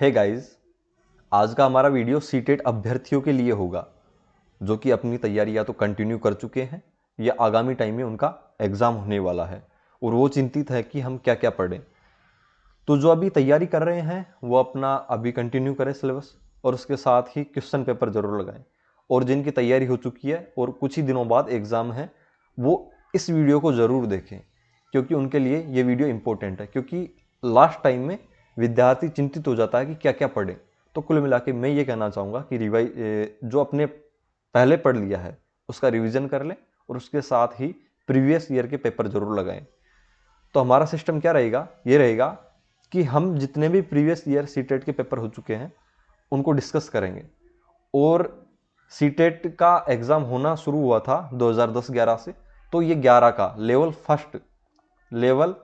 Hey guys, आज का हमारा वीडियो सीटेट अभ्यर्थियों के लिए होगा जो कि अपनी तैयारी या तो कंटिन्यू कर चुके हैं या आगामी टाइम में उनका एग्ज़ाम होने वाला है और वो चिंतित है कि हम क्या क्या पढ़ें। तो जो अभी तैयारी कर रहे हैं वो अपना अभी कंटिन्यू करें सिलेबस और उसके साथ ही क्वेश्चन पेपर ज़रूर लगाएं। और जिनकी तैयारी हो चुकी है और कुछ ही दिनों बाद एग्ज़ाम है वो इस वीडियो को ज़रूर देखें, क्योंकि उनके लिए ये वीडियो इम्पोर्टेंट है। क्योंकि लास्ट टाइम में विद्यार्थी चिंतित हो जाता है कि क्या क्या पढ़े। तो कुल मिला के मैं ये कहना चाहूँगा कि जो अपने पहले पढ़ लिया है उसका रिवीजन कर लें और उसके साथ ही प्रीवियस ईयर के पेपर जरूर लगाएं। तो हमारा सिस्टम क्या रहेगा, ये रहेगा कि हम जितने भी प्रीवियस ईयर सीटेट के पेपर हो चुके हैं उनको डिस्कस करेंगे। और सीटेट का एग्ज़ाम होना शुरू हुआ था 2010-11 से, तो ये 11 का लेवल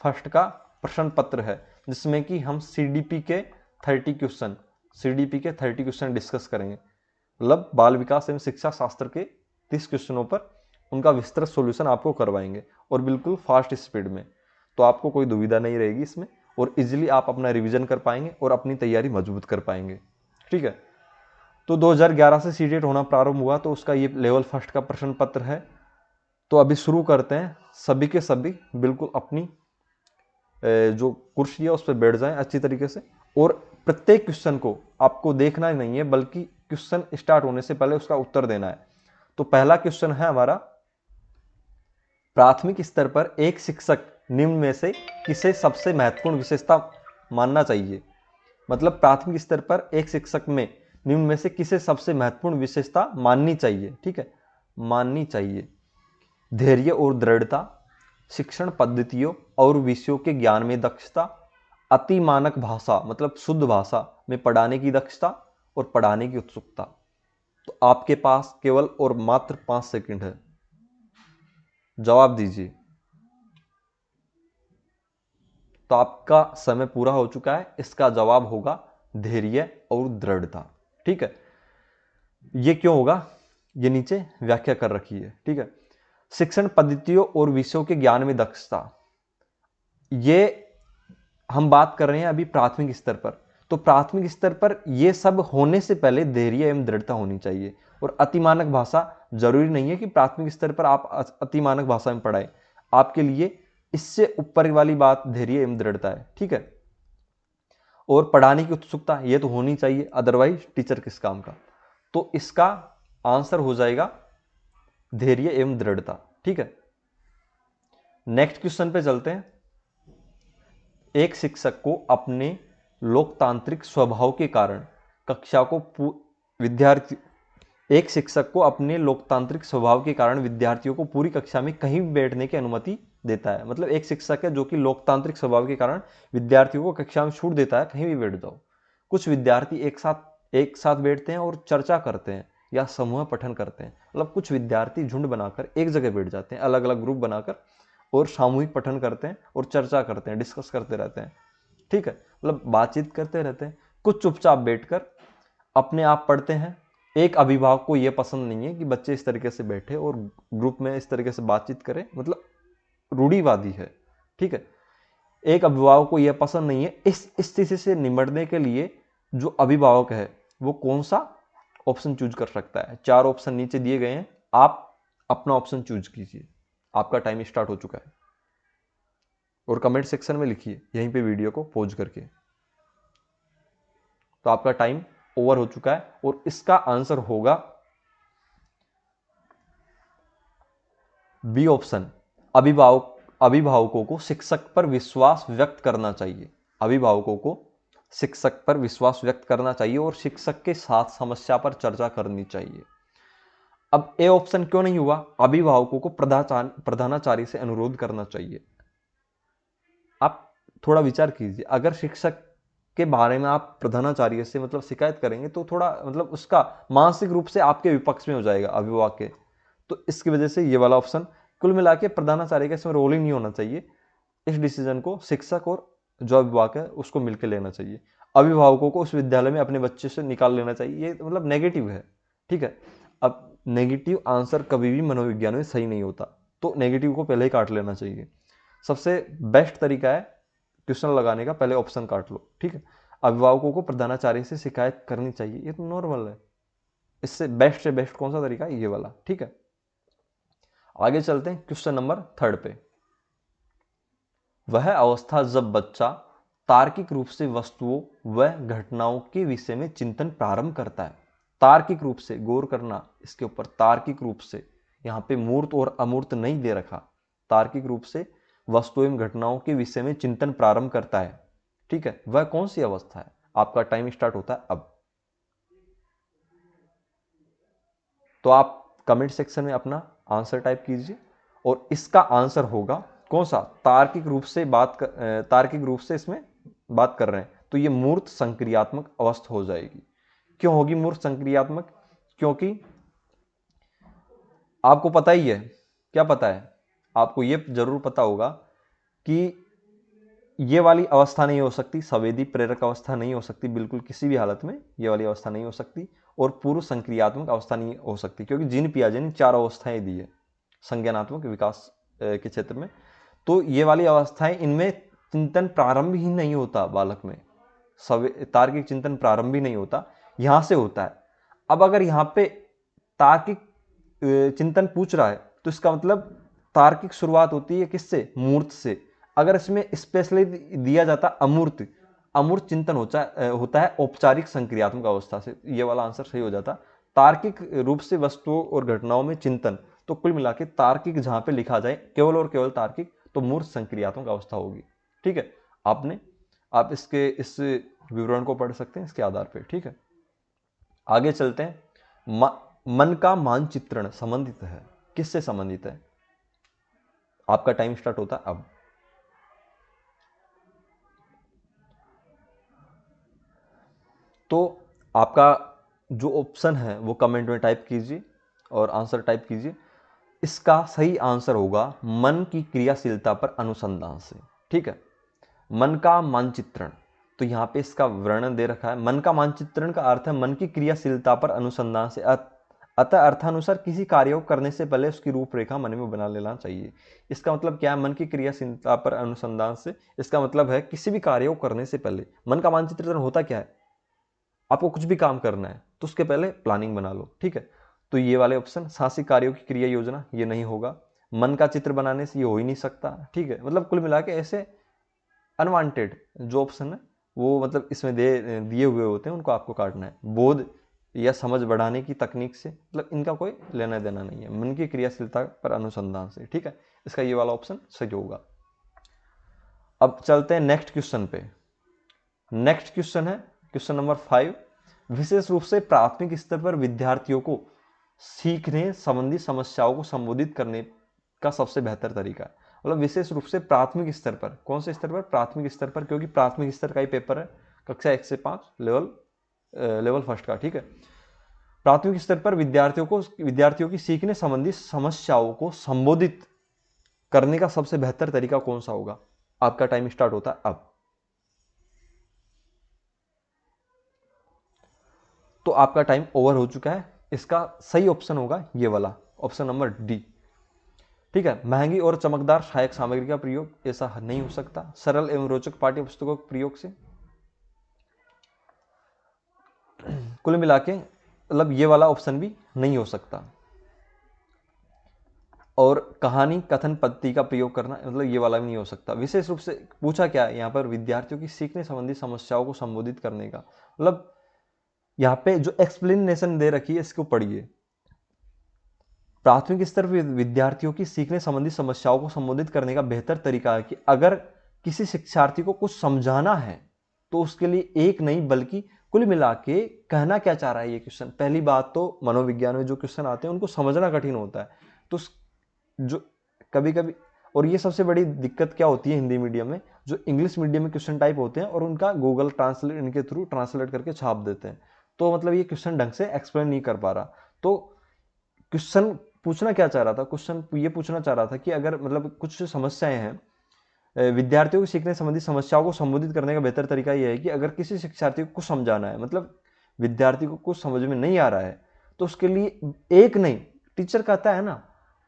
फर्स्ट का प्रश्न पत्र है जिसमें कि हम सीडीपी के 30 क्वेश्चन डिस्कस करेंगे। मतलब बाल विकास एवं शिक्षा शास्त्र के 30 क्वेश्चनों पर उनका विस्तृत सॉल्यूशन आपको करवाएंगे और बिल्कुल फास्ट स्पीड में। तो आपको कोई दुविधा नहीं रहेगी इसमें और इजीली आप अपना रिवीजन कर पाएंगे और अपनी तैयारी मजबूत कर पाएंगे। ठीक है, तो 2011 से सीटेट होना प्रारंभ हुआ तो उसका ये लेवल फर्स्ट का प्रश्न पत्र है। तो अभी शुरू करते हैं। सभी के सभी बिल्कुल अपनी जो कुर्सी है उस पर बैठ जाएं अच्छी तरीके से और प्रत्येक क्वेश्चन को आपको देखना ही नहीं है बल्कि क्वेश्चन स्टार्ट होने से पहले उसका उत्तर देना है। तो पहला क्वेश्चन है हमारा, प्राथमिक स्तर पर एक शिक्षक निम्न में से किसे सबसे महत्वपूर्ण विशेषता मानना चाहिए। मतलब प्राथमिक स्तर पर एक शिक्षक में निम्न में से किसे सबसे महत्वपूर्ण विशेषता माननी चाहिए। ठीक है, माननी चाहिए। धैर्य और दृढ़ता, शिक्षण पद्धतियों और विषयों के ज्ञान में दक्षता, अति मानक भाषा मतलब शुद्ध भाषा में पढ़ाने की दक्षता और पढ़ाने की उत्सुकता। तो आपके पास केवल और मात्र 5 सेकंड है, जवाब दीजिए। तो आपका समय पूरा हो चुका है। इसका जवाब होगा धैर्य और दृढ़ता। ठीक है, ये क्यों होगा ये नीचे व्याख्या कर रखी है। ठीक है, शिक्षण पद्धतियों और विषयों के ज्ञान में दक्षता, ये हम बात कर रहे हैं अभी प्राथमिक स्तर पर। तो प्राथमिक स्तर पर ये सब होने से पहले धैर्य एवं दृढ़ता होनी चाहिए। और अतिमानक भाषा, जरूरी नहीं है कि प्राथमिक स्तर पर आप अतिमानक भाषा में पढ़ाएं, आपके लिए इससे ऊपर वाली बात धैर्य एवं दृढ़ता है। ठीक है, और पढ़ाने की उत्सुकता ये तो होनी चाहिए, अदरवाइज टीचर किस काम का। तो इसका आंसर हो जाएगा धैर्य एवं दृढ़ता। ठीक है, नेक्स्ट क्वेश्चन पे चलते हैं। एक शिक्षक को अपने लोकतांत्रिक स्वभाव के कारण कक्षा को विद्यार्थी एक शिक्षक को अपने लोकतांत्रिक स्वभाव के कारण विद्यार्थियों को पूरी कक्षा में कहीं भी बैठने की अनुमति देता है। मतलब एक शिक्षक है जो कि लोकतांत्रिक स्वभाव के कारण विद्यार्थियों को कक्षा में छूट देता है, कहीं भी बैठ जाओ। कुछ विद्यार्थी एक साथ बैठते हैं और चर्चा करते हैं या समूह पठन करते हैं। मतलब कुछ विद्यार्थी झुंड बनाकर एक जगह बैठ जाते हैं, अलग अलग ग्रुप बनाकर, और सामूहिक पठन करते हैं और चर्चा करते हैं, डिस्कस करते रहते हैं। ठीक है, मतलब बातचीत करते रहते हैं। कुछ चुपचाप बैठकर अपने आप पढ़ते हैं। एक अभिभावक को यह पसंद नहीं है कि बच्चे इस तरीके से बैठे और ग्रुप में इस तरीके से बातचीत करें, मतलब रूढ़िवादी है। ठीक है, एक अभिभावक को यह पसंद नहीं है। इस स्थिति से निपटने के लिए जो अभिभावक है वो कौन सा ऑप्शन चूज कर सकता है। 4 ऑप्शन नीचे दिए गए हैं, आप अपना ऑप्शन चूज कीजिए। आपका टाइम स्टार्ट हो चुका है और कमेंट सेक्शन में लिखिए यहीं पे वीडियो को पॉज करके। तो आपका टाइम ओवर हो चुका है और इसका आंसर होगा बी ऑप्शन, अभिभावकों को शिक्षक पर विश्वास व्यक्त करना चाहिए। अभिभावकों को शिक्षक पर विश्वास व्यक्त करना चाहिए और शिक्षक के साथ समस्या पर चर्चा करनी चाहिए। अब ए ऑप्शन क्यों नहीं हुआ? अभिभावकों को प्रधानाचार्य से अनुरोध करना चाहिए। आप थोड़ा विचार कीजिए, अगर शिक्षक के बारे में आप प्रधानाचार्य से मतलब शिकायत करेंगे तो थोड़ा मतलब उसका मानसिक रूप से आपके विपक्ष में हो जाएगा अभिभावक के। तो इसकी वजह से ये वाला ऑप्शन, कुल मिला के प्रधानाचार्य का इसमें रोल ही नहीं होना चाहिए। इस डिसीजन को शिक्षक और जो अभिभावक है उसको मिलकर लेना चाहिए। अभिभावकों को उस विद्यालय में अपने बच्चे से निकाल लेना चाहिए। ये मतलब नेगेटिव है। ठीक है, अब नेगेटिव आंसर कभी भी मनोविज्ञान में सही नहीं होता, तो नेगेटिव को पहले ही काट लेना चाहिए। सबसे बेस्ट तरीका है क्वेश्चन लगाने का, पहले ऑप्शन काट लो। ठीक है, अभिभावकों को प्रधानाचार्य से शिकायत करनी चाहिए, ये तो नॉर्मल है। इससे बेस्ट से बेस्ट कौन सा तरीका है? ये वाला। ठीक है, आगे चलते हैं क्वेश्चन नंबर 3 पे। वह अवस्था जब बच्चा तार्किक रूप से वस्तुओं व घटनाओं के विषय में चिंतन प्रारंभ करता है। तार्किक रूप से, गौर करना इसके ऊपर, तार्किक रूप से, यहां पे मूर्त और अमूर्त नहीं दे रखा। तार्किक रूप से वस्तुओं एवं घटनाओं के विषय में चिंतन प्रारंभ करता है। ठीक है, वह कौन सी अवस्था है? आपका टाइम स्टार्ट होता है अब। तो आप कमेंट सेक्शन में अपना आंसर टाइप कीजिए और इसका आंसर होगा कौन सा? तार्किक रूप से तार्किक रूप से इसमें बात कर रहे हैं तो ये मूर्त संक्रियात्मक अवस्था हो जाएगी। क्यों होगी मूर्त संक्रियात्मक? क्योंकि आपको पता ही है, क्या पता है आपको? ये जरूर पता होगा कि ये वाली अवस्था नहीं हो सकती, संवेदी प्रेरक अवस्था नहीं हो सकती, बिल्कुल किसी भी हालत में ये वाली अवस्था नहीं हो सकती, और पूर्व संक्रियात्मक अवस्था नहीं हो सकती, क्योंकि जीन पियाजे ने 4 अवस्थाएं दी है संज्ञानात्मक विकास के क्षेत्र में। तो ये वाली अवस्थाएं, इनमें चिंतन प्रारंभ ही नहीं होता बालक में, तार्किक चिंतन प्रारंभ ही नहीं होता, यहां से होता है। अब अगर यहाँ पे तार्किक चिंतन पूछ रहा है तो इसका मतलब तार्किक शुरुआत होती है किससे? मूर्त से। अगर इसमें स्पेशली दिया जाता अमूर्त, अमूर्त चिंतन होता है औपचारिक संक्रियात्मक अवस्था से, ये वाला आंसर सही हो जाता। तार्किक रूप से वस्तुओं और घटनाओं में चिंतन, तो कुल मिला के तार्किक जहां पे लिखा जाए केवल और केवल तार्किक, तो मूर्त संक्रियात्मक अवस्था होगी। ठीक है, आप इसके इस विवरण को पढ़ सकते हैं इसके आधार पर। ठीक है, आगे चलते हैं। मन का मानचित्रण संबंधित है, किससे संबंधित है? आपका टाइम स्टार्ट होता है अब। तो आपका जो ऑप्शन है वो कमेंट में टाइप कीजिए और आंसर टाइप कीजिए। इसका सही आंसर होगा मन की क्रियाशीलता पर अनुसंधान से। ठीक है, मन का मानचित्रण, तो यहां पे इसका वर्णन दे रखा है। मन का मानचित्रण का अर्थ है मन की क्रियाशीलता पर अनुसंधान से, अतः अर्थानुसार किसी कार्य को करने से पहले उसकी रूपरेखा मन में बना लेना चाहिए। इसका मतलब क्या है? मन की क्रियाशीलता पर अनुसंधान से, इसका मतलब है किसी भी कार्य को करने से पहले मन का मानचित्रण होता क्या है? आपको कुछ भी काम करना है तो उसके पहले प्लानिंग बना लो। ठीक है, तो ये वाले ऑप्शन, साहसिक कार्यों की क्रिया योजना, ये नहीं होगा। मन का चित्र बनाने से ये हो ही नहीं सकता। ठीक है, मतलब कुल मिला के ऐसे अनवांटेड जो ऑप्शन है वो मतलब इसमें दिए हुए होते हैं, उनको आपको काटना है। बोध या समझ बढ़ाने की तकनीक से, मतलब इनका कोई लेना देना नहीं है, मन की क्रियाशीलता पर अनुसंधान से। ठीक है, इसका ये वाला ऑप्शन सही होगा। अब चलते हैं नेक्स्ट क्वेश्चन पे। नेक्स्ट क्वेश्चन है क्वेश्चन नंबर 5। विशेष रूप से प्राथमिक स्तर पर विद्यार्थियों को सीखने संबंधी समस्याओं को संबोधित करने का सबसे बेहतर तरीका है। मतलब विशेष रूप से प्राथमिक स्तर पर, कौन से स्तर पर? प्राथमिक स्तर पर, क्योंकि प्राथमिक स्तर का ही पेपर है, कक्षा 1 से 5 लेवल फर्स्ट का। ठीक है, प्राथमिक स्तर पर विद्यार्थियों की सीखने संबंधी समस्याओं को संबोधित करने का सबसे बेहतर तरीका कौन सा होगा? आपका टाइम स्टार्ट होता है अब। तो आपका टाइम ओवर हो चुका है। इसका सही ऑप्शन होगा ये वाला, ऑप्शन नंबर डी। ठीक है, महंगी और चमकदार सहायक सामग्री का प्रयोग, ऐसा नहीं हो सकता। सरल एवं रोचक पाठ्य पुस्तकों के प्रयोग से, कुल मिला के मतलब ये वाला ऑप्शन भी नहीं हो सकता। और कहानी कथन पद्धति का प्रयोग करना, मतलब ये वाला भी नहीं हो सकता। विशेष रूप से पूछा क्या है यहाँ पर? विद्यार्थियों की सीखने संबंधी समस्याओं को संबोधित करने का, मतलब यहाँ पे जो एक्सप्लेनेशन दे रखी है इसको पढ़िए। प्राथमिक स्तर पर विद्यार्थियों की सीखने संबंधी समस्याओं को संबोधित करने का बेहतर तरीका है कि अगर किसी शिक्षार्थी को कुछ समझाना है तो उसके लिए एक नहीं बल्कि कुल मिला के कहना क्या चाह रहा है ये क्वेश्चन। पहली बात तो मनोविज्ञान में जो क्वेश्चन आते हैं उनको समझना कठिन होता है, तो जो कभी कभी, और ये सबसे बड़ी दिक्कत क्या होती है हिंदी मीडियम में, जो इंग्लिश मीडियम में क्वेश्चन टाइप होते हैं और उनका गूगल ट्रांसलेट इनके थ्रू ट्रांसलेट करके छाप देते हैं, तो मतलब ये क्वेश्चन ढंग से एक्सप्लेन नहीं कर पा रहा। तो क्वेश्चन पूछना क्या चाह रहा था? क्वेश्चन ये पूछना चाह रहा था कि अगर मतलब कुछ समस्याएं हैं, विद्यार्थियों को सीखने संबंधी समस्याओं को संबोधित करने का बेहतर तरीका यह है कि अगर किसी शिक्षार्थी को कुछ समझाना है, मतलब विद्यार्थी को कुछ समझ में नहीं आ रहा है, तो उसके लिए एक नहीं, टीचर कहता है ना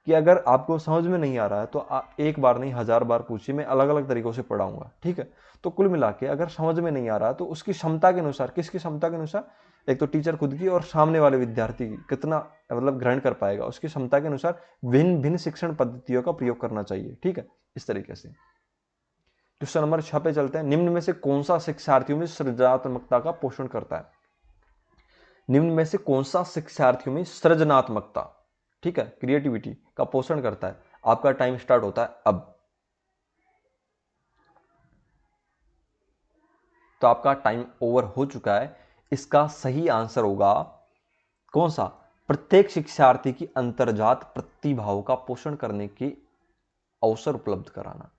कि अगर आपको समझ में नहीं आ रहा है तो आप एक बार नहीं 1000 बार पूछिए, मैं अलग अलग तरीकों से पढ़ाऊंगा, ठीक है। तो कुल मिला के अगर समझ में नहीं आ रहा तो उसकी क्षमता के अनुसार, किसकी क्षमता के अनुसार, एक तो टीचर खुद की और सामने वाले विद्यार्थी की कितना मतलब ग्रहण कर पाएगा, उसकी क्षमता के अनुसार भिन्न भिन्न शिक्षण पद्धतियों का प्रयोग करना चाहिए, ठीक है, इस तरीके से। क्वेश्चन नंबर 6 पे चलते हैं। निम्न में से कौन सा शिक्षार्थियों में सृजनात्मकता का पोषण करता है? निम्न में से कौन सा शिक्षार्थियों में सृजनात्मकता, ठीक है, क्रिएटिविटी का पोषण करता है? आपका टाइम स्टार्ट होता है अब। तो आपका टाइम ओवर हो चुका है। इसका सही आंसर होगा कौन सा? प्रत्येक शिक्षार्थी की अंतर्जात प्रतिभाओं का पोषण करने की अवसर उपलब्ध कराना।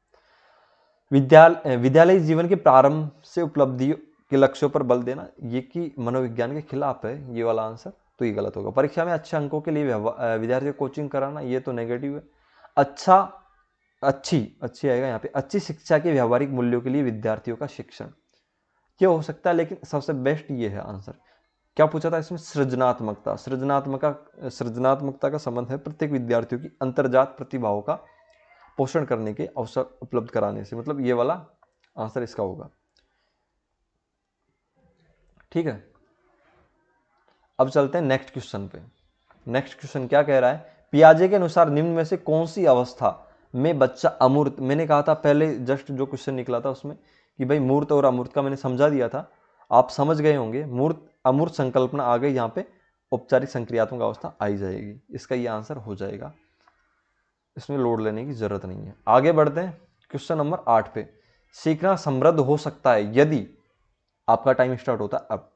विद्यालय जीवन के प्रारंभ से उपलब्धियों के लक्ष्यों पर बल देना, ये कि मनोविज्ञान के खिलाफ है ये वाला आंसर, तो ये गलत होगा। परीक्षा में अच्छे अंकों के लिए विद्यार्थी को कोचिंग कराना, ये तो नेगेटिव है। अच्छी आएगा यहाँ पे, अच्छी शिक्षा के व्यवहारिक मूल्यों के लिए विद्यार्थियों का शिक्षण, ये हो सकता है, लेकिन सबसे बेस्ट ये है आंसर। क्या पूछा था इसमें? सृजनात्मकता का संबंध है प्रत्येक विद्यार्थियों की अंतर्जात प्रतिभाओं का पोषण करने के अवसर उपलब्ध कराने से, मतलब ये वाला आंसर इसका होगा, ठीक है। अब चलते हैं नेक्स्ट क्वेश्चन पे। नेक्स्ट क्वेश्चन क्या कह रहा है? पियाजे के अनुसार निम्न में से कौन सी अवस्था में बच्चा अमूर्त, मैंने कहा था पहले जस्ट जो क्वेश्चन निकला था उसमें कि भाई मूर्त और अमूर्त का मैंने समझा दिया था, आप समझ गए होंगे। मूर्त अमूर्त संकल्पना आ गई, यहाँ पे औपचारिक संक्रियात्मक अवस्था आई जाएगी, इसका ये आंसर हो जाएगा, इसमें लोड लेने की जरूरत नहीं है। आगे बढ़ते हैं क्वेश्चन नंबर 8 पे। सीखना समृद्ध हो सकता है यदि, आपका टाइम स्टार्ट होता है अब।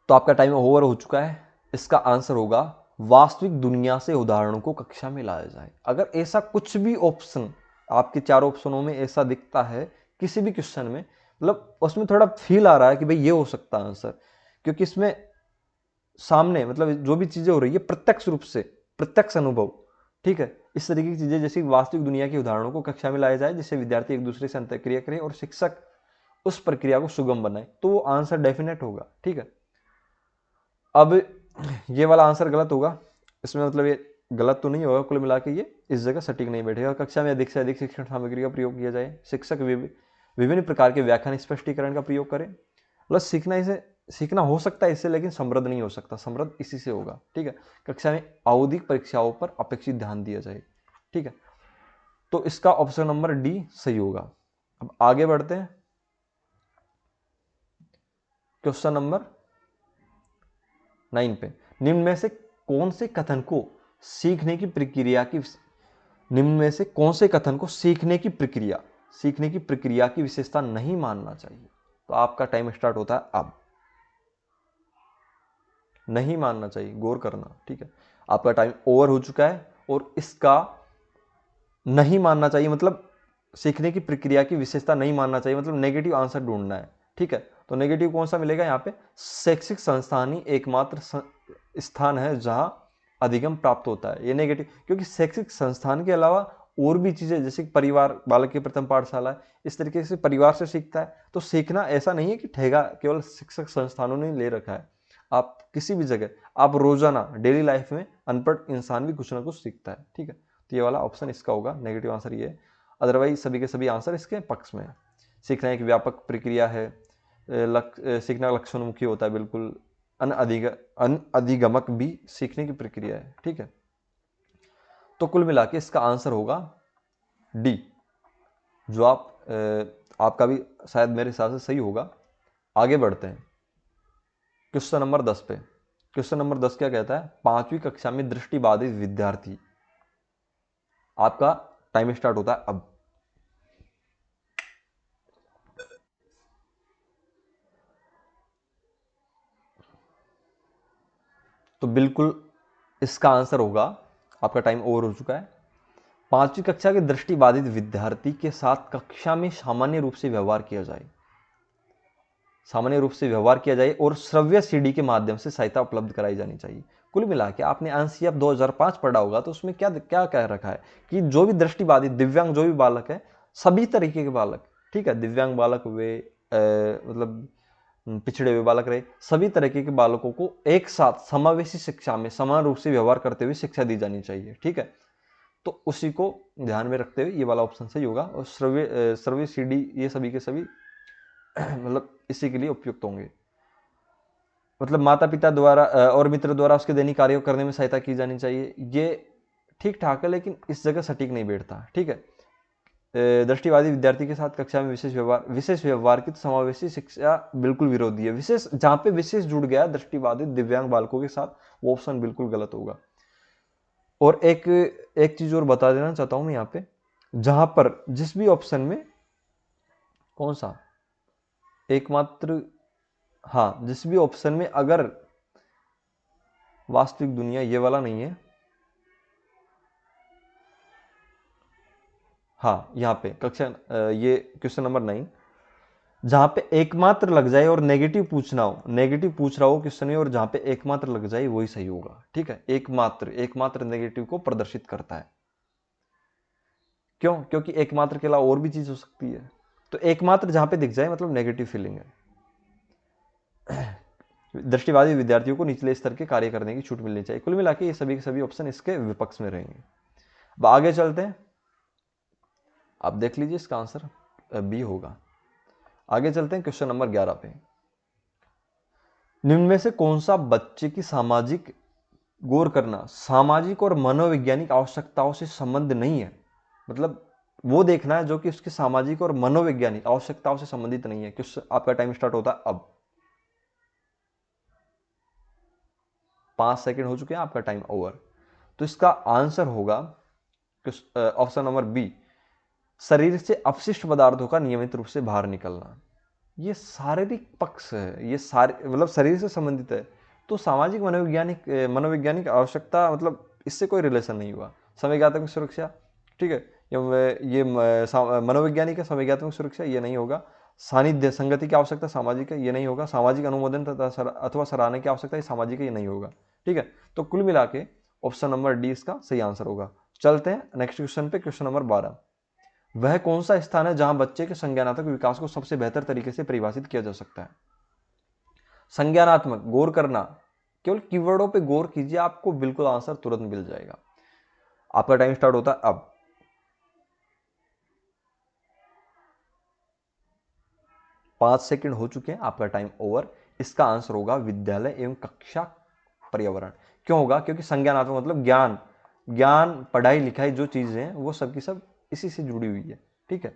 तो आपका टाइम ओवर हो चुका है। इसका आंसर होगा वास्तविक दुनिया से उदाहरणों को कक्षा में लाया जाए। अगर ऐसा कुछ भी ऑप्शन आपके चार ऑप्शनों में ऐसा दिखता है किसी भी क्वेश्चन में, मतलब उसमें थोड़ा फील आ रहा है कि भाई ये हो सकता है आंसर, क्योंकि इसमें सामने मतलब जो भी चीजें हो रही है प्रत्यक्ष रूप से, प्रत्यक्ष अनुभव, ठीक है, इस तरीके की चीजें जैसे वास्तविक दुनिया के उदाहरणों को कक्षा में लाया जाए, जिससे विद्यार्थी एक दूसरे से अंतःक्रिया करे और शिक्षक उस प्रक्रिया को सुगम बनाए, तो वो आंसर डेफिनेट होगा, ठीक है। अब ये वाला आंसर गलत होगा, इसमें मतलब ये गलत तो नहीं होगा, कुल मिला के ये इस जगह सटीक नहीं बैठेगा। कक्षा में अधिक से अधिक शिक्षण सामग्री का प्रयोग किया जाए, शिक्षक विभिन्न प्रकार के व्याख्यान स्पष्टीकरण का प्रयोग करें। मतलब सीखना हो सकता है इससे, लेकिन समृद्ध नहीं हो सकता, समृद्ध इसी से होगा, ठीक है। कक्षा में आवधिक परीक्षाओं पर अपेक्षित ध्यान दिया जाए, ठीक है। तो इसका ऑप्शन नंबर डी सही होगा। अब आगे बढ़ते हैं क्वेश्चन नंबर 9 पे। निम्न में से कौन से कथन को सीखने की प्रक्रिया की, निम्न में से कौन से कथन को सीखने की प्रक्रिया की विशेषता नहीं मानना चाहिए? तो आपका टाइम स्टार्ट होता है अब। नहीं मानना चाहिए, गौर करना, ठीक है। आपका टाइम ओवर हो चुका है और इसका नहीं मानना चाहिए मतलब सीखने की प्रक्रिया की विशेषता नहीं मानना चाहिए, मतलब नेगेटिव आंसर ढूंढना है, ठीक है। तो नेगेटिव कौन सा मिलेगा यहाँ पे? शैक्षिक संस्थान ही एकमात्र स्थान है जहां अधिगम प्राप्त होता है, ये नेगेटिव, क्योंकि शैक्षिक संस्थान के अलावा और भी चीजें जैसे परिवार, बालक की प्रथम पाठशाला है, इस तरीके से परिवार से सीखता है। तो सीखना ऐसा नहीं है कि ठेगा केवल शिक्षक संस्थानों ने ले रखा है, आप किसी भी जगह, आप रोजाना डेली लाइफ में अनपढ़ इंसान भी कुछ ना कुछ सीखता है, ठीक है। तो ये वाला ऑप्शन इसका होगा, नेगेटिव आंसर ये है। अदरवाइज सभी के सभी आंसर इसके पक्ष में है। सीखना एक व्यापक प्रक्रिया है, सीखना लक्ष्योन्मुखी होता है, बिल्कुल। अनअधिगमक भी सीखने की प्रक्रिया है, ठीक है। तो कुल मिला के इसका आंसर होगा डी, जो आपका भी शायद मेरे हिसाब से सही होगा। आगे बढ़ते हैं क्वेश्चन नंबर 10 पे। क्वेश्चन नंबर 10 क्या कहता है? 5वीं कक्षा में दृष्टिबाधित विद्यार्थी, आपका टाइम स्टार्ट होता है अब। तो बिल्कुल इसका आंसर होगा, आपका टाइम ओवर हो चुका है। 5वीं कक्षा के दृष्टिबाधित विद्यार्थी के साथ कक्षा में सामान्य रूप से व्यवहार किया जाए और श्रव्य सीडी के माध्यम से सहायता उपलब्ध कराई जानी चाहिए। कुल मिला के आपने एनसीएफ 2005 पढ़ा होगा, तो उसमें क्या क्या कह रखा है कि जो भी दृष्टिबाधित दिव्यांग जो भी बालक है, सभी तरीके के बालक, ठीक है, दिव्यांग बालक हुए, मतलब पिछड़े हुए बालक रहे, सभी तरीके के बालकों को एक साथ समावेशी शिक्षा में समान रूप से व्यवहार करते हुए शिक्षा दी जानी चाहिए। ठीक है, तो उसी को ध्यान में रखते हुए ये वाला ऑप्शन सही होगा। और श्रव्य सीडी ये सभी के सभी मतलब इसी के लिए उपयुक्त होंगे। मतलब माता पिता द्वारा और मित्र द्वारा उसके दैनिक कार्यों करने में सहायता की जानी चाहिए, ये ठीक ठाक है, लेकिन इस जगह सटीक नहीं बैठता। ठीक है, दृष्टिवादी विद्यार्थी के साथ कक्षा में विशेष व्यवहार की समावेशी शिक्षा बिल्कुल विरोधी है। विशेष जहां पे विशेष जुड़ गया दृष्टिवादी दिव्यांग बालकों के साथ, वो ऑप्शन बिल्कुल गलत होगा। और एक चीज और बता देना चाहता हूं मैं यहाँ पे, जहां पर जिस भी ऑप्शन में कौन सा एकमात्र, हाँ जिस भी ऑप्शन में अगर वास्तविक दुनिया ये वाला नहीं है, हाँ यहाँ पे कक्षा ये क्वेश्चन नंबर 9 जहां पे एकमात्र लग जाए और नेगेटिव पूछना हो, नेगेटिव पूछ रहा हो क्वेश्चन में और जहां पे एकमात्र लग जाए वही सही होगा। ठीक है, एकमात्र नेगेटिव को प्रदर्शित करता है। क्यों? क्योंकि एकमात्र के अलावा और भी चीज हो सकती है, तो एकमात्र जहां पे दिख जाए मतलब नेगेटिव फीलिंग है। दृष्टिवादी विद्यार्थियों को निचले स्तर के कार्य करने की छूट मिलनी चाहिए। कुल मिला के ये सभी के सभी ऑप्शन इसके विपक्ष में रहेंगे। अब आगे चलते हैं, आप देख लीजिए इसका आंसर बी होगा। आगे चलते हैं क्वेश्चन नंबर 11 पे। निम्न में से कौन सा बच्चे की सामाजिक, गौर करना, सामाजिक और मनोवैज्ञानिक आवश्यकताओं से संबंध नहीं है, मतलब वो देखना है जो कि उसकी सामाजिक और मनोवैज्ञानिक आवश्यकताओं से संबंधित नहीं है। क्वेश्चन आपका टाइम स्टार्ट होता है अब। 5 सेकंड हो चुके हैं, आपका टाइम ओवर। तो इसका आंसर होगा ऑप्शन नंबर बी, शरीर से अपशिष्ट पदार्थों का नियमित रूप से बाहर निकलना। ये शारीरिक पक्ष है, ये सारे मतलब शरीर से संबंधित है, तो सामाजिक मनोवैज्ञानिक आवश्यकता मतलब इससे कोई रिलेशन नहीं हुआ। समयज्ञात्मक सुरक्षा, ठीक है, ये मनोवैज्ञानिक है, समयज्ञात्मक सुरक्षा ये नहीं होगा। सानिध्य संगति की आवश्यकता सामाजिक है, ये नहीं होगा। सामाजिक अनुमोदन तथा अथवा सराहना की आवश्यकता ये सामाजिक है, ये नहीं होगा। ठीक है, तो कुल मिला के ऑप्शन नंबर डी इसका सही आंसर होगा। चलते हैं नेक्स्ट क्वेश्चन पे, क्वेश्चन नंबर 12। वह कौन सा स्थान है जहां बच्चे के संज्ञानात्मक विकास को सबसे बेहतर तरीके से परिभाषित किया जा सकता है? संज्ञानात्मक, गौर करना, केवल कीवर्डों पे गौर कीजिए, आपको बिल्कुल आंसर तुरंत मिल जाएगा। आपका टाइम स्टार्ट होता है अब। 5 सेकंड हो चुके हैं, आपका टाइम ओवर। इसका आंसर होगा विद्यालय एवं कक्षा पर्यावरण। क्यों होगा? क्योंकि संज्ञानात्मक मतलब ज्ञान, पढ़ाई लिखाई जो चीजें हैं वो सब की सब इसी से जुड़ी हुई है। ठीक है,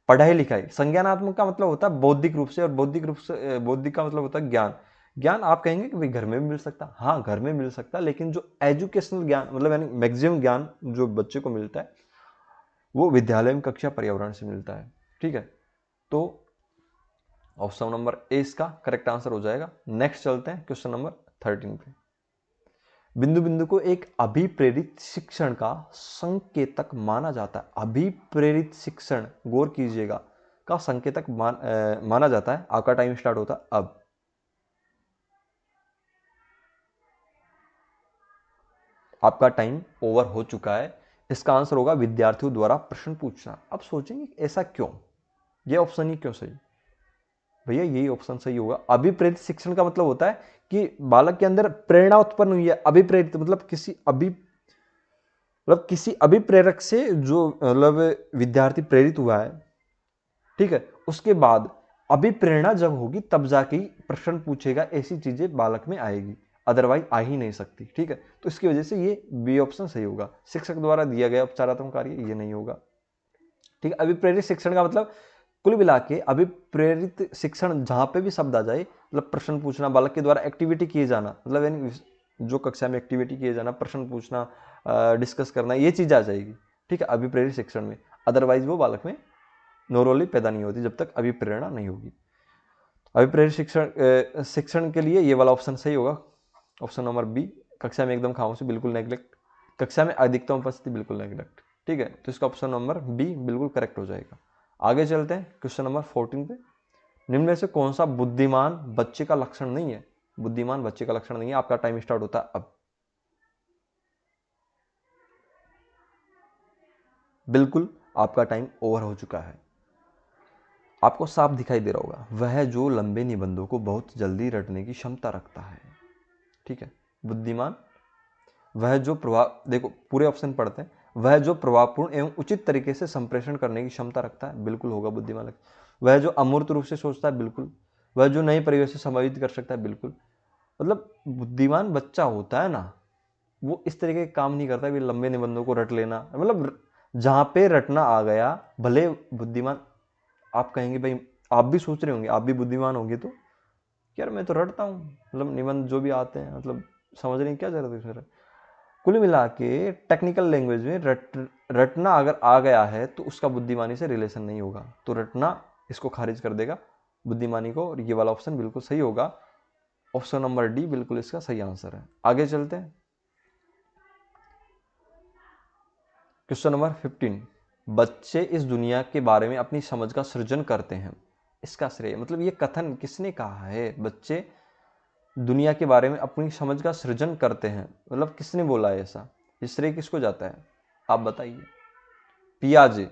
पढ़ाई लिखाई। संज्ञानात्मक का मतलब होता है बौद्धिक रूप से, और बौद्धिक का मतलब होता है ज्ञान। ज्ञान आप कहेंगे कि भाई घर में भी मिल सकता, हाँ घर में मिल सकता, लेकिन जो एजुकेशनल ज्ञान मतलब यानी मैक्सिमम ज्ञान जो बच्चे को मिलता है वो विद्यालय में कक्षा पर्यावरण से मिलता है। ठीक है, तो ऑप्शन नंबर ए इसका करेक्ट आंसर हो जाएगा। नेक्स्ट चलते हैं क्वेश्चन नंबर 13 पे। बिंदु बिंदु को एक अभिप्रेरित शिक्षण का संकेतक माना जाता है। अभिप्रेरित शिक्षण, गौर कीजिएगा, का संकेतक माना जाता है। आपका टाइम स्टार्ट होता है अब। आपका टाइम ओवर हो चुका है। इसका आंसर होगा विद्यार्थियों द्वारा प्रश्न पूछना। अब सोचेंगे ऐसा क्यों, यह ऑप्शन ही क्यों सही? भैया यही ऑप्शन सही होगा। अभिप्रेरित शिक्षण का मतलब होता है कि बालक के अंदर प्रेरणा उत्पन्न हुई है। अभिप्रेरित मतलब किसी अभिप्रेरक से जो मतलब विद्यार्थी प्रेरित हुआ है, ठीक है, उसके बाद अभिप्रेरणा जब होगी तब जाके प्रश्न पूछेगा, ऐसी चीजें बालक में आएगी, अदरवाइज आ ही नहीं सकती। ठीक है, तो इसकी वजह से ये बी ऑप्शन सही होगा। शिक्षक द्वारा दिया गया उपचारात्मक कार्य ये नहीं होगा। ठीक है, अभिप्रेरित शिक्षण का मतलब कुल मिला के अभिप्रेरित शिक्षण जहां पे भी शब्द आ जाए मतलब प्रश्न पूछना, बालक के द्वारा एक्टिविटी किए जाना, मतलब यानी जो कक्षा में एक्टिविटी किए जाना, प्रश्न पूछना, डिस्कस करना, ये चीज आ जाएगी। ठीक है, अभिप्रेरित शिक्षण में। अदरवाइज वो बालक में नॉर्मली पैदा नहीं होती जब तक अभिप्रेरणा नहीं होगी। अभिप्रेरित शिक्षण के लिए ये वाला ऑप्शन सही होगा, ऑप्शन नंबर बी। कक्षा में एकदम खामोशी, बिल्कुल नेग्लेक्ट। कक्षा में अधिकतम उपस्थिति, बिल्कुल नेग्लेक्ट। ठीक है, तो इसका ऑप्शन नंबर बी बिल्कुल करेक्ट हो जाएगा। आगे चलते हैं क्वेश्चन नंबर 14 पे। निम्न में से कौन सा बुद्धिमान बच्चे का लक्षण नहीं है? बुद्धिमान बच्चे का लक्षण नहीं है। आपका टाइम स्टार्ट होता है अब। बिल्कुल आपका टाइम ओवर हो चुका है। आपको साफ दिखाई दे रहा होगा, वह जो लंबे निबंधों को बहुत जल्दी रटने की क्षमता रखता है। ठीक है, बुद्धिमान, वह जो प्रभाव, देखो पूरे ऑप्शन पढ़ते हैं, वह जो प्रभावपूर्ण एवं उचित तरीके से संप्रेषण करने की क्षमता रखता है, बिल्कुल होगा बुद्धिमान। वह जो अमूर्त रूप से सोचता है, बिल्कुल। वह जो नई परिवेश से समायोजित कर सकता है, बिल्कुल। मतलब बुद्धिमान बच्चा होता है ना, वो इस तरीके के काम नहीं करता भी लंबे निबंधों को रट लेना, मतलब जहां पे रटना आ गया, भले बुद्धिमान, आप कहेंगे भाई आप भी सोच रहे होंगे, आप भी बुद्धिमान होंगे तो यार मैं तो रटता हूँ, मतलब निबंध जो भी आते हैं, मतलब समझने की क्या जरूरत है सर। कुल मिला के टेक्निकल लैंग्वेज में रटना अगर आ गया है तो उसका बुद्धिमानी से रिलेशन नहीं होगा, तो रटना इसको खारिज कर देगा बुद्धिमानी को, और ये वाला ऑप्शन बिल्कुल सही होगा। ऑप्शन नंबर डी बिल्कुल इसका सही आंसर है। आगे चलते हैं, क्वेश्चन नंबर 15। बच्चे इस दुनिया के बारे में अपनी समझ का सृजन करते हैं, इसका श्रेय, मतलब ये कथन किसने कहा है, बच्चे दुनिया के बारे में अपनी समझ का सृजन करते हैं, मतलब किसने बोला है ऐसा, ये श्रेय किसको जाता है, आप बताइए। पियाजे,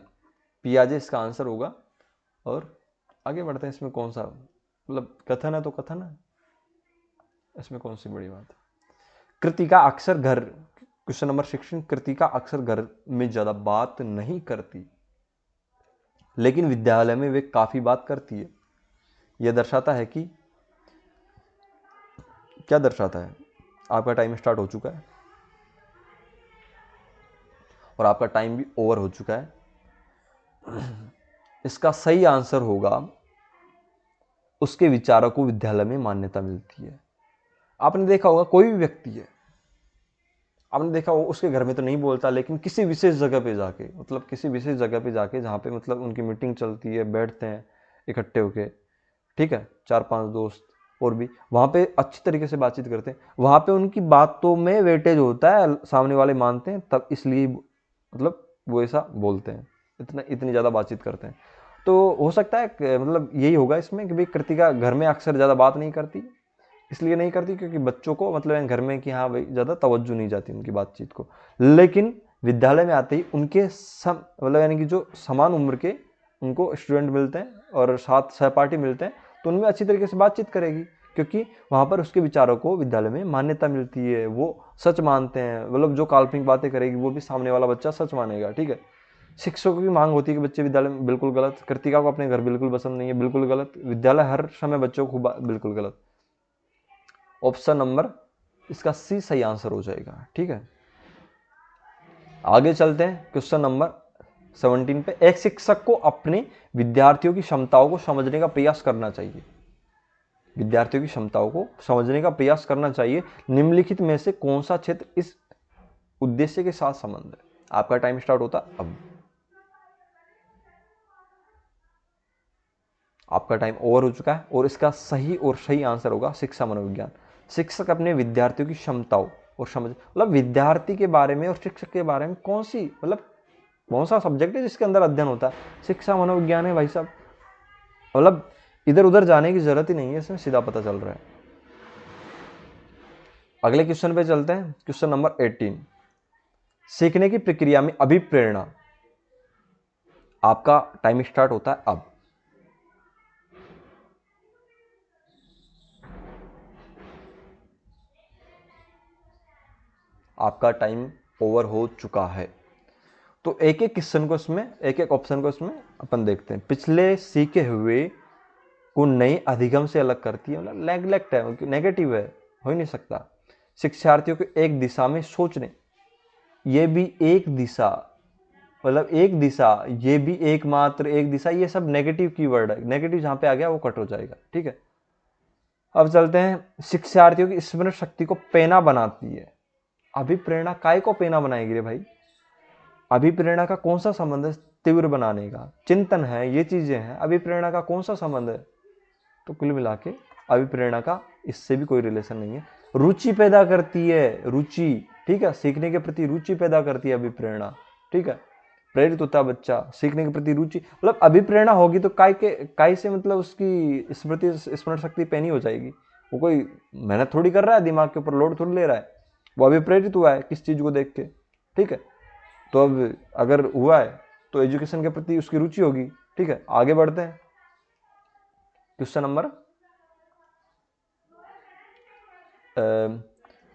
पियाजे इसका आंसर होगा। और आगे बढ़ते हैं, इसमें कौन सा, मतलब कथन है तो कथन है, इसमें कौन सी बड़ी बात है। कृतिका अक्सर घर, क्वेश्चन नंबर 16, कृतिका अक्सर घर में ज्यादा बात नहीं करती, लेकिन विद्यालय में वे काफी बात करती है। यह दर्शाता है कि, क्या दर्शाता है, आपका टाइम स्टार्ट हो चुका है और आपका टाइम भी ओवर हो चुका है। इसका सही आंसर होगा, उसके विचारों को विद्यालय में मान्यता मिलती है। आपने देखा होगा कोई भी व्यक्ति है, आपने देखा होगा उसके घर में तो नहीं बोलता, लेकिन किसी विशेष जगह पे जाके, मतलब किसी विशेष जगह पे जाके जहाँ पे मतलब उनकी मीटिंग चलती है, बैठते हैं इकट्ठे होके, ठीक है, 4-5 दोस्त और भी, वहाँ पे अच्छी तरीके से बातचीत करते हैं, वहाँ पे उनकी बातों में वेटेज होता है, सामने वाले मानते हैं, तब इसलिए मतलब वो ऐसा बोलते हैं, इतनी ज़्यादा बातचीत करते हैं। तो हो सकता है मतलब यही होगा इसमें कि भाई कृतिका घर में अक्सर ज़्यादा बात नहीं करती, इसलिए नहीं करती क्योंकि बच्चों को मतलब घर में कि हाँ भाई ज़्यादा तवज्जो नहीं जाती उनकी बातचीत को, लेकिन विद्यालय में आते ही उनके मतलब यानी कि जो समान उम्र के उनको स्टूडेंट मिलते हैं और साथ सहपाठी मिलते हैं, तो उनमें अच्छी तरीके से बातचीत करेगी, क्योंकि वहाँ पर उसके विचारों को विद्यालय में मान्यता मिलती है, वो सच मानते हैं, मतलब जो काल्पनिक बातें करेगी वो भी सामने वाला बच्चा सच मानेगा। ठीक है, शिक्षकों की मांग होती है कि बच्चे विद्यालय में, बिल्कुल गलत। कृतिका को अपने घर बिल्कुल पसंद नहीं है, बिल्कुल गलत। विद्यालय हर समय बच्चों को बिल्कुल गलत। ऑप्शन नंबर इसका सी सही आंसर हो जाएगा। ठीक है, आगे चलते हैं क्वेश्चन नंबर 17 पे। एक शिक्षक को अपने विद्यार्थियों की क्षमताओं को समझने का प्रयास करना चाहिए, विद्यार्थियों की क्षमताओं को समझने का प्रयास करना चाहिए, निम्नलिखित में से कौन सा क्षेत्र इस उद्देश्य के साथ संबंध है। आपका टाइम स्टार्ट होता अब, आपका टाइम ओवर हो चुका है और इसका सही आंसर होगा शिक्षा मनोविज्ञान। शिक्षक अपने विद्यार्थियों की क्षमताओं और समझ, मतलब विद्यार्थी के बारे में और शिक्षक के बारे में कौन सी, मतलब कौन सा सब्जेक्ट है जिसके अंदर अध्ययन होता है, शिक्षा मनोविज्ञान है भाई साहब। मतलब इधर उधर जाने की जरूरत ही नहीं है, इसमें सीधा पता चल रहा है। अगले क्वेश्चन पे चलते हैं, क्वेश्चन नंबर 18। सीखने की प्रक्रिया में अभिप्रेरणा, आपका टाइम स्टार्ट होता है अब। आपका टाइम ओवर हो चुका है, तो एक एक क्वेश्चन को इसमें, एक एक ऑप्शन को इसमें अपन देखते हैं। पिछले सीखे हुए को नए अधिगम से अलग करती है, मतलब नेग्लेक्ट है, नेगेटिव है, हो ही नहीं सकता। शिक्षार्थियों को एक दिशा में सोचने, ये भी एक दिशा, मतलब एक दिशा, ये भी एकमात्र एक दिशा, ये सब नेगेटिव कीवर्ड है, नेगेटिव जहां पे आ गया वो कट हो जाएगा। ठीक है, अब चलते हैं। शिक्षार्थियों की स्मरण शक्ति को पेना बनाती है, अभिप्रेरणा काय को पेना बनाएगी रे भाई, अभिप्रेरणा का कौन सा संबंध है तीव्र बनाने का, चिंतन है, ये चीजें हैं, अभिप्रेरणा का कौन सा संबंध है। तो कुल मिला के अभिप्रेरणा का इससे भी कोई रिलेशन नहीं है। रुचि पैदा करती है, रुचि, ठीक है, सीखने के प्रति रुचि पैदा करती है अभिप्रेरणा। ठीक है, प्रेरित होता है बच्चा सीखने के प्रति रुचि, मतलब अभिप्रेरणा होगी तो काय से मतलब उसकी स्मृति स्मरण शक्ति पैनी हो जाएगी। वो कोई मेहनत थोड़ी कर रहा है, दिमाग के ऊपर लोड थोड़ी ले रहा है, वो अभिप्रेरित हुआ है किस चीज को देख के। ठीक है, तो अब अगर हुआ है तो एजुकेशन के प्रति उसकी रुचि होगी। ठीक है, आगे बढ़ते हैं। क्वेश्चन नंबर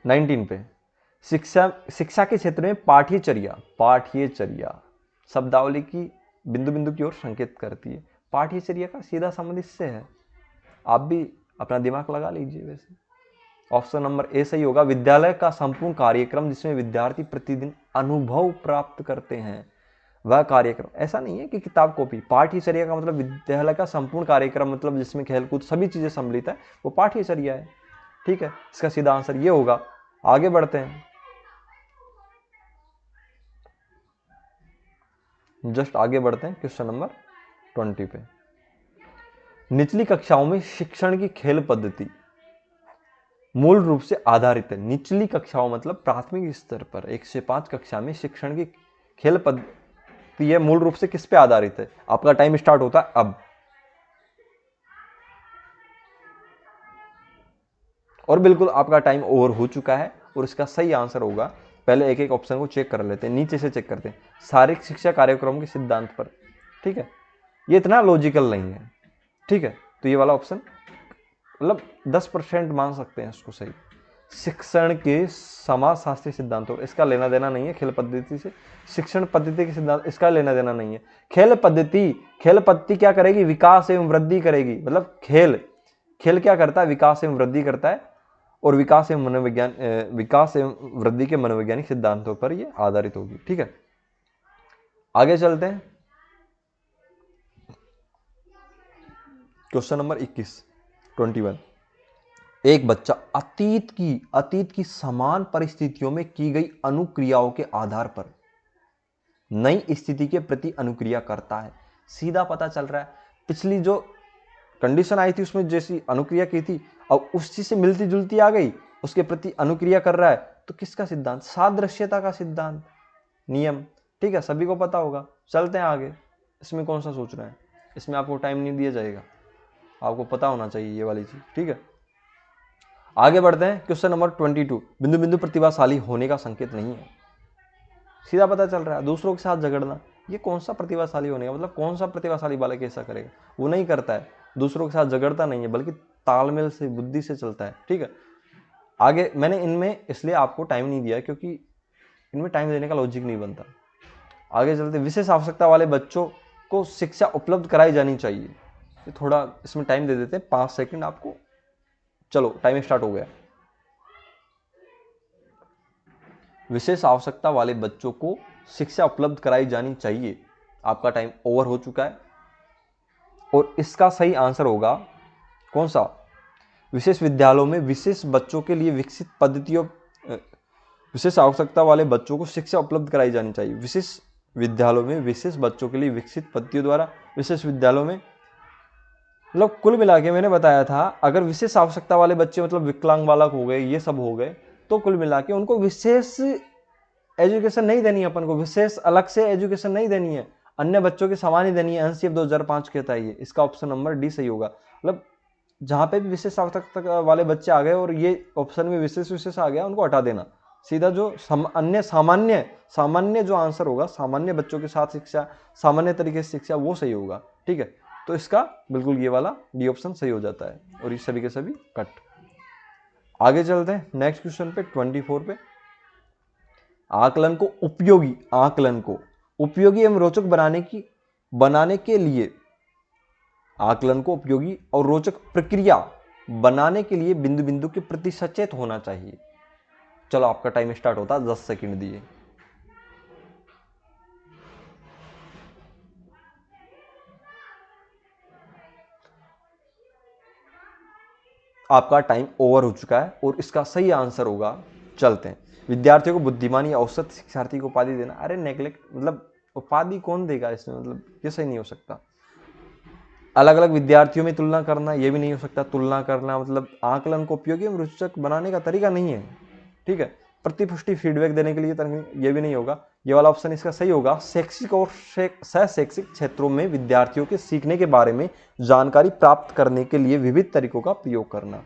19 पे, शिक्षा के क्षेत्र में पाठ्यचर्या शब्दावली की बिंदु बिंदु की ओर संकेत करती है। पाठ्यचर्या का सीधा संबंध इससे है, आप भी अपना दिमाग लगा लीजिए। वैसे ऑप्शन नंबर ए सही होगा, विद्यालय का संपूर्ण कार्यक्रम जिसमें विद्यार्थी प्रतिदिन अनुभव प्राप्त करते हैं वह कार्यक्रम। ऐसा नहीं है कि किताब कॉपी। पाठ्यचर्या का मतलब विद्यालय का संपूर्ण कार्यक्रम, मतलब जिसमें खेलकूद सभी चीजें सम्मिलित है, वो पाठ्यचर्या है। ठीक है, इसका सीधा आंसर ये होगा। आगे बढ़ते हैं, जस्ट आगे बढ़ते हैं क्वेश्चन नंबर 20 पे। निचली कक्षाओं में शिक्षण की खेल पद्धति मूल रूप से आधारित है। निचली कक्षाओं मतलब प्राथमिक स्तर पर 1 से 5 कक्षा में शिक्षण की खेल पद्धति है, मूल रूप से किस पे आधारित है। आपका टाइम स्टार्ट होता है अब, और बिल्कुल आपका टाइम ओवर हो चुका है। और इसका सही आंसर होगा, पहले एक एक ऑप्शन को चेक कर लेते हैं, नीचे से चेक करते हैं। शारीरिक शिक्षा कार्यक्रम के सिद्धांत पर। ठीक है, ये इतना लॉजिकल नहीं है। ठीक है, तो ये वाला ऑप्शन मतलब 10% मान सकते हैं इसको सही। शिक्षण के समाजशास्त्रीय सिद्धांतों, इसका लेना देना नहीं है खेल पद्धति से। शिक्षण पद्धति के सिद्धांत, इसका लेना देना नहीं है। खेल पद्धति क्या करेगी, विकास एवं वृद्धि करेगी। मतलब खेल क्या करता है, विकास एवं वृद्धि करता है, और विकास एवं वृद्धि के मनोवैज्ञानिक सिद्धांतों पर यह आधारित होगी। ठीक है, आगे चलते हैं। क्वेश्चन नंबर 21 एक बच्चा अतीत की समान परिस्थितियों में की गई अनुक्रियाओं के आधार पर नई स्थिति के प्रति अनुक्रिया करता है। सीधा पता चल रहा है, पिछली जो कंडीशन आई थी उसमें जैसी अनुक्रिया की थी, अब उस चीज से मिलती जुलती आ गई, उसके प्रति अनुक्रिया कर रहा है। तो किसका सिद्धांत, सादृश्यता का सिद्धांत, नियम। ठीक है, सभी को पता होगा। चलते हैं आगे, इसमें कौन सा सोच रहे हैं, इसमें आपको टाइम नहीं दिया जाएगा, आपको पता होना चाहिए ये वाली चीज। ठीक है, आगे बढ़ते हैं। क्वेश्चन नंबर 22 बिंदु बिंदु प्रतिभाशाली होने का संकेत नहीं है। सीधा पता चल रहा है, दूसरों के साथ झगड़ना, ये कौन सा प्रतिभाशाली होने का मतलब, कौन सा प्रतिभाशाली बालक ऐसा करेगा, वो नहीं करता है। दूसरों के साथ झगड़ता नहीं है, बल्कि तालमेल से, बुद्धि से चलता है। ठीक है, आगे मैंने इनमें इसलिए आपको टाइम नहीं दिया क्योंकि इनमें टाइम देने का लॉजिक नहीं बनता। आगे चलते, विशेष आवश्यकता वाले बच्चों को शिक्षा उपलब्ध कराई जानी चाहिए। ये थोड़ा इसमें टाइम दे देते हैं, 5 सेकंड आपको। चलो, टाइम स्टार्ट हो गया। विशेष आवश्यकता वाले बच्चों को शिक्षा उपलब्ध कराई जानी चाहिए। आपका टाइम ओवर हो चुका है, और इसका सही आंसर होगा कौन सा, विशेष विद्यालयों में विशेष बच्चों के लिए विकसित पद्धतियों, विशेष आवश्यकता वाले बच्चों को शिक्षा उपलब्ध कराई जानी चाहिए। विशेष विद्यालयों में विशेष बच्चों के लिए विकसित पद्धतियों द्वारा, विशेष विद्यालयों में मतलब कुल मिला के मैंने बताया था, अगर विशेष आवश्यकता वाले बच्चे मतलब विकलांग बालक हो गए, ये सब हो गए, तो कुल मिला के उनको विशेष एजुकेशन नहीं देनी है। अपन को विशेष अलग से एजुकेशन नहीं देनी है, अन्य बच्चों के समान ही देनी है। एनसीएफ 2005 कहता है ये। इसका ऑप्शन नंबर डी सही होगा। मतलब जहां पे भी विशेष आवश्यकता वाले बच्चे आ गए और ये ऑप्शन में विशेष आ गया, उनको हटा देना। सीधा जो अन्य सामान्य जो आंसर होगा, सामान्य बच्चों के साथ शिक्षा, सामान्य तरीके से शिक्षा, वो सही होगा। ठीक है, तो इसका बिल्कुल ये वाला डी ऑप्शन सही हो जाता है, और ये सभी के सभी कट। आगे चलते हैं नेक्स्ट क्वेश्चन पे, 24 पे। आकलन को उपयोगी एवं रोचक बनाने के लिए, आकलन को उपयोगी और रोचक प्रक्रिया बनाने के लिए बिंदु बिंदु के प्रति सचेत होना चाहिए। चलो, आपका टाइम स्टार्ट होता है, 10 सेकंड दिए। आपका टाइम ओवर हो चुका है, और इसका सही आंसर होगा, चलते हैं, विद्यार्थियों को बुद्धिमान या औसत शिक्षार्थी को उपाधि देना। अरे नेग्लेक्ट, मतलब उपाधि कौन देगा इसमें, मतलब ये सही नहीं हो सकता। अलग अलग विद्यार्थियों में तुलना करना, ये भी नहीं हो सकता। तुलना करना मतलब आकलन को उपयोगी एवं रोचक बनाने का तरीका नहीं है। ठीक है, प्रतिपुष्टि फीडबैक देने के लिए ये भी नहीं होगा। ये वाला ऑप्शन इसका सही होगा, शैक्षिक और शैक्षिक क्षेत्रों में विद्यार्थियों के सीखने के बारे में जानकारी प्राप्त करने के लिए विविध तरीकों का प्रयोग करना।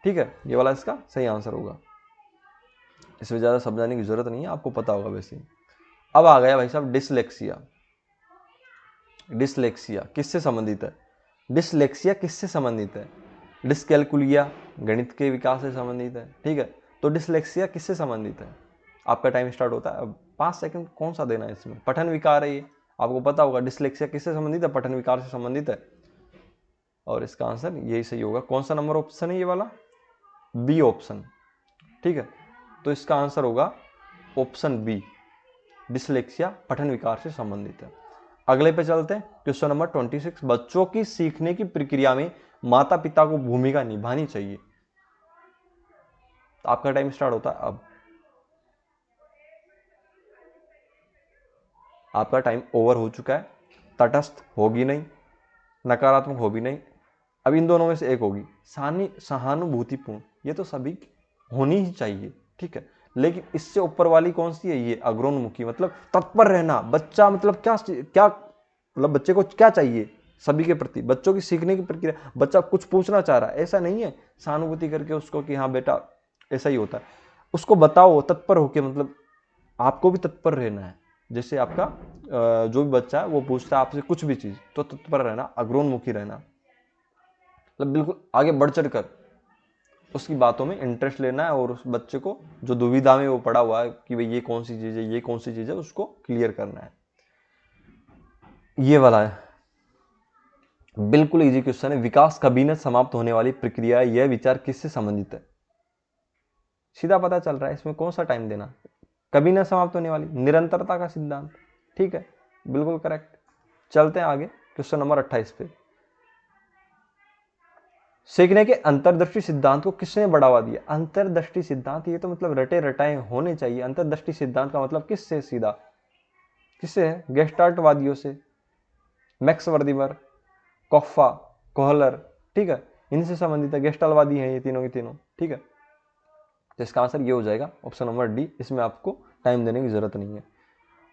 ठीक है, ये वाला इसका सही आंसर होगा। इसमें ज्यादा समझाने की जरूरत नहीं है, आपको पता होगा वैसे। अब आ गया भाई साहब डिसलेक्सिया। डिसलेक्सिया किससे संबंधित है, डिसलेक्सिया किससे संबंधित है? डिस्कैलकुलिया गणित के विकास से संबंधित है, ठीक है। तो डिसलेक्सिया किससे संबंधित है? आपका टाइम स्टार्ट होता है अब। 5 सेकंड कौन सा देना है इसमें? पठन विकार है ये, आपको पता होगा। डिसलेक्सिया किससे संबंधित है? पठन विकार से संबंधित है। और इसका आंसर यही सही होगा। कौन सा नंबर ऑप्शन है ये वाला? बी ऑप्शन, ठीक है। तो इसका आंसर होगा ऑप्शन बी, डिसलेक्सिया पठन विकार से संबंधित है। अगले पे चलते हैं। क्वेश्चन नंबर 26, बच्चों की सीखने की प्रक्रिया में माता पिता को भूमिका निभानी चाहिए। तो आपका टाइम स्टार्ट होता है अब। आपका टाइम ओवर हो चुका है। तटस्थ होगी नहीं, नकारात्मक होगी नहीं, अब इन दोनों में से एक होगी। सहानुभूतिपूर्ण, ये तो सभी होनी ही चाहिए, ठीक है। लेकिन इससे ऊपर वाली कौन सी है? ये अग्रोन्मुखी, मतलब तत्पर रहना। बच्चा मतलब क्या क्या, मतलब बच्चे को क्या चाहिए सभी के प्रति, बच्चों की सीखने की प्रक्रिया। बच्चा कुछ पूछना चाह रहा है, ऐसा नहीं है सहानुभूति करके उसको कि हाँ बेटा ऐसा ही होता है। उसको बताओ तत्पर होके, मतलब आपको भी तत्पर रहना है। जैसे आपका जो भी बच्चा है वो पूछता है आपसे कुछ भी चीज, तो तत्पर रहना, अग्रोन्मुखी रहना, मतलब बिल्कुल आगे बढ़ चढ़ कर उसकी बातों में इंटरेस्ट लेना है। और उस बच्चे को जो दुविधा में वो पड़ा हुआ है कि भाई ये कौन सी चीज है, ये कौन सी चीज है, उसको क्लियर करना है। ये वाला है, बिल्कुल इजी क्वेश्चन है। विकास कभी न समाप्त होने वाली प्रक्रिया है, यह विचार किससे संबंधित है? सीधा पता चल रहा है इसमें कौन सा टाइम देना। कभी न समाप्त होने वाली, निरंतरता का सिद्धांत, ठीक है, बिल्कुल करेक्ट। चलते हैं आगे क्वेश्चन नंबर 28 पे। सीखने के अंतर्दृष्टि सिद्धांत को किसने बढ़ावा दिया? अंतर्दृष्टि सिद्धांत, ये तो मतलब रटे रटाए होने चाहिए। अंतर्दृष्टि सिद्धांत का मतलब किससे? सीधा किससे है? गेस्टाल्टवादियों से, मैक्स वर्दिमर, कॉफा, कोहलर, ठीक है, इनसे संबंधित है। गेस्टाल्टवादी हैं ये तीनों के तीनों, ठीक है। तो इसका आंसर ये हो जाएगा ऑप्शन नंबर डी। इसमें आपको टाइम देने की जरूरत नहीं है,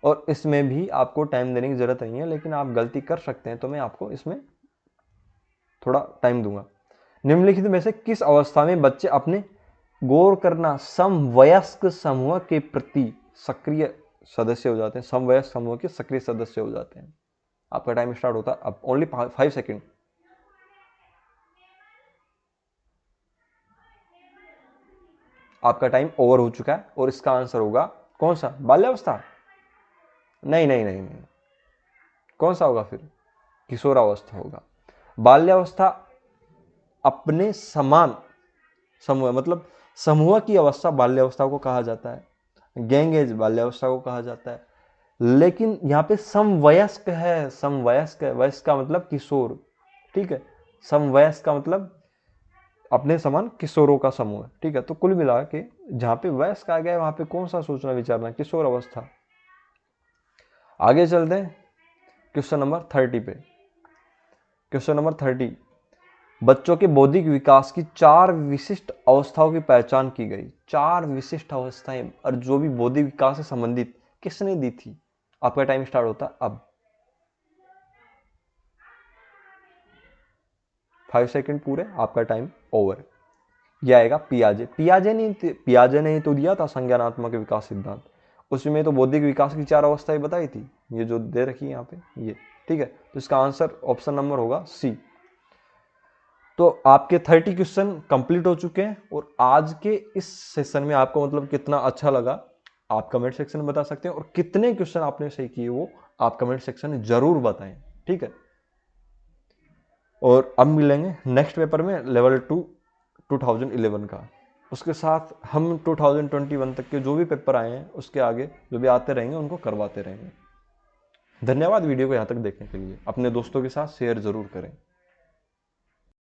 और इसमें भी आपको टाइम देने की जरूरत नहीं है, लेकिन आप गलती कर सकते हैं, तो मैं आपको इसमें थोड़ा टाइम दूंगा। निम्नलिखित में से किस अवस्था में बच्चे अपने गौर करना समवयस्क समूह के प्रति सक्रिय सदस्य हो जाते हैं? समवयस्क समूह के सक्रिय सदस्य हो जाते हैं। आपका टाइम स्टार्ट होता है अब। Only 5 second. आपका टाइम ओवर हो चुका है, और इसका आंसर होगा कौन सा? बाल्यावस्था? नहीं नहीं नहीं नहीं, कौन सा होगा फिर? किशोरावस्था होगा। बाल्यावस्था अपने समान समूह, मतलब समूह की अवस्था बाल्यावस्था को कहा जाता है। गैंग एज बाल्यावस्था को कहा जाता है। लेकिन यहाँ पे समवयस्क है, समवयस्क है, वयस्क का मतलब किशोर, ठीक है। समवयस्क का मतलब अपने समान किशोरों का समूह, ठीक है। तो कुल मिला के जहाँ पे वयस्क आ गया वहां पे कौन सा सोचना विचारना? किशोर अवस्था। आगे चलते हैं क्वेश्चन नंबर 30 पे। क्वेश्चन नंबर 30, बच्चों के बौद्धिक विकास की 4 विशिष्ट अवस्थाओं की पहचान की गई। 4 विशिष्ट अवस्थाएं, और जो भी बौद्धिक विकास से संबंधित किसने दी थी? आपका टाइम स्टार्ट होता है अब। 5 सेकंड पूरे, आपका टाइम ओवर। यह आएगा पियाजे। पियाजे ने तो दिया था संज्ञानात्मक विकास सिद्धांत, उसमें तो बौद्धिक विकास की 4 अवस्थाएं बताई थी, ये जो दे रखी है यहाँ पे ये, ठीक है। तो इसका आंसर ऑप्शन नंबर होगा सी। तो आपके 30 क्वेश्चन कंप्लीट हो चुके हैं, और आज के इस सेशन में आपको मतलब कितना अच्छा लगा आप कमेंट सेक्शन में बता सकते हैं, और कितने क्वेश्चन आपने सही किए वो आप कमेंट सेक्शन में जरूर बताएं, ठीक है। और अब मिलेंगे नेक्स्ट पेपर में लेवल 2 2011 का। उसके साथ हम 2021 तक के जो भी पेपर आए हैं उसके आगे जो भी आते रहेंगे उनको करवाते रहेंगे। धन्यवाद वीडियो को यहाँ तक देखने के लिए। अपने दोस्तों के साथ शेयर जरूर करें।